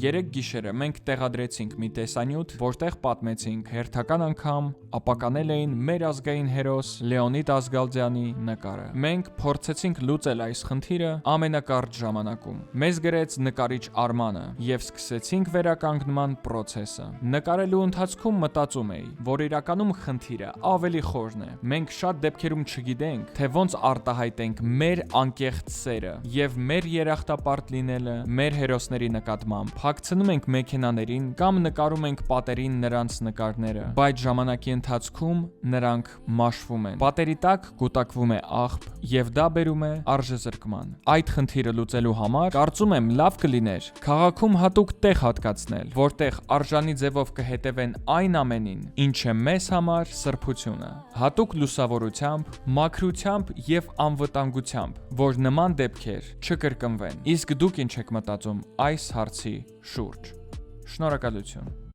Երեք գիշերը մենք տեղադրեցինք մի տեսանյութ, որտեղ պատմեցինք հերթական անգամ ապականել էին մեր ազգային հերոս Լեոնիդ Ազգալդյանի նկարը։ Մենք փորձեցինք լուծել այս խնդիրը ամենակարճ ժամանակում։ Մեզ գրեց նկարիչ Արմանը եւ սկսեցինք վերականգնման process-ը։ Նկարելու ընթացքում մտածում էի, որ իրականում խնդիրը ավելի խորն է։ Մենք շատ դեպքերում չգիտենք, թե ոնց արտահայտենք մեր անկեղծ սերը եւ մեր երախտապարտ լինելը մեր հերոսների նկատմամբ։ Փակցնում ենք մեքենաներին կամ նկարում ենք պատերին նրանց նկարները, բայց ժամանակի ընթացքում նրանք մաշվում են։ Պատերի տակ կուտակվում է աղբ եւ դա բերում է արժեզրկման։ Այդ խնդիրը լուծելու համար կարծում եմ լավ կլիներ քաղաքում հատուկ տեղ հատկացնել, որտեղ արժանի ձևով կհետևեն այն ամենին, ինչը մեզ համար սրբությունը, հատուկ լուսավորությամբ, մաքրությամբ եւ անվտանգությամբ, որ նման դեպքեր չկրկնվեն։ Իսկ դուք ինչ եք մտածում այս հարցի շուրջ։ Շնորհակալություն։